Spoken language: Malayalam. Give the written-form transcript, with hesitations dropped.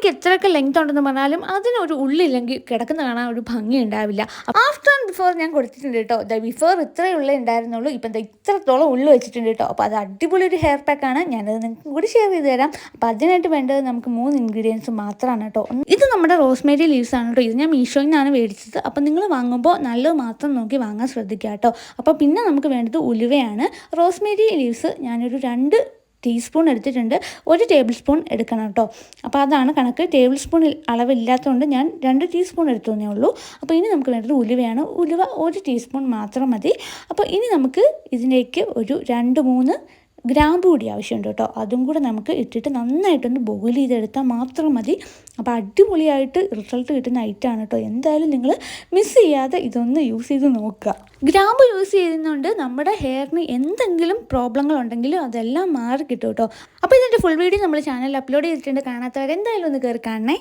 മുടിക്ക് എത്രയൊക്കെ ലെങ്ത് ഉണ്ടെന്ന് പറഞ്ഞാലും അതിനൊരു ഉള്ളില്ലെങ്കിൽ കിടക്കുന്ന കാണാൻ ഒരു ഭംഗി ഉണ്ടാവില്ല. ആഫ്റ്റർ ആൻഡ് ബിഫോർ ഞാൻ കൊടുത്തിട്ടുണ്ട് കേട്ടോ. ബിഫോർ ഇത്രയേ ഉള്ളേ ഉണ്ടായിരുന്നുള്ളൂ, ഇപ്പം ഇത്രത്തോളം ഉള്ളു വെച്ചിട്ടുണ്ട് കേട്ടോ. അപ്പോൾ അത് അടിപൊളി ഒരു ഹെയർ പാക്കാണ്. ഞാനത് നിങ്ങൾക്ക് കൂടി ഷെയർ ചെയ്ത് തരാം. അപ്പോൾ അതിനായിട്ട് വേണ്ടത് നമുക്ക് 3 ഇൻഗ്രീഡിയൻസ് മാത്രമാണ് കേട്ടോ. ഇത് നമ്മുടെ റോസ്മേരി ലീവ്സ് ആണ് കേട്ടോ. ഇത് ഞാൻ മീഷോയിൽ നിന്നാണ് മേടിച്ചത്. അപ്പോൾ നിങ്ങൾ വാങ്ങുമ്പോൾ നല്ലത് മാത്രം നോക്കി വാങ്ങാൻ ശ്രദ്ധിക്കുക കേട്ടോ. അപ്പോൾ പിന്നെ നമുക്ക് വേണ്ടത് ഉലുവയാണ്. റോസ്മേരി ലീവ്സ് ഞാനൊരു 2 ടീസ്പൂൺ എടുത്തിട്ടുണ്ട്. 1 ടേബിൾ സ്പൂൺ എടുക്കണം കേട്ടോ. അപ്പോൾ അതാണ് കണക്ക്. ടേബിൾ സ്പൂൺ അളവില്ലാത്തതുകൊണ്ട് ഞാൻ 2 ടീസ്പൂൺ എടുത്തേ ഉള്ളൂ. അപ്പോൾ ഇനി നമുക്ക് വേണ്ടത് ഉലുവയാണ്. ഉലുവ 1 ടീസ്പൂൺ മാത്രം മതി. അപ്പോൾ ഇനി നമുക്ക് ഇതിലേക്ക് ഒരു 2-3 ഗ്രാമ്പ് കൂടി ആവശ്യമുണ്ട് കേട്ടോ. അതും കൂടെ നമുക്ക് ഇട്ടിട്ട് നന്നായിട്ടൊന്ന് ബോയിൽ ചെയ്തെടുത്താൽ മാത്രം മതി. അപ്പോൾ അടിപൊളിയായിട്ട് റിസൾട്ട് കിട്ടുന്ന ഐറ്റമാണ് കേട്ടോ. എന്തായാലും നിങ്ങൾ മിസ് ചെയ്യാതെ ഇതൊന്ന് യൂസ് ചെയ്ത് നോക്കുക. ഗ്രാമ്പ് യൂസ് ചെയ്യുന്നതുകൊണ്ട് നമ്മുടെ ഹെയറിന് എന്തെങ്കിലും പ്രോബ്ലങ്ങൾ ഉണ്ടെങ്കിലും അതെല്ലാം മാറി കിട്ടും കേട്ടോ. അപ്പോൾ ഇതിൻ്റെ ഫുൾ വീഡിയോ നമ്മൾ ചാനലിൽ അപ്ലോഡ് ചെയ്തിട്ടുണ്ട്. കാണാത്തവർ എന്തായാലും ഒന്ന് കയറി കാണണേ.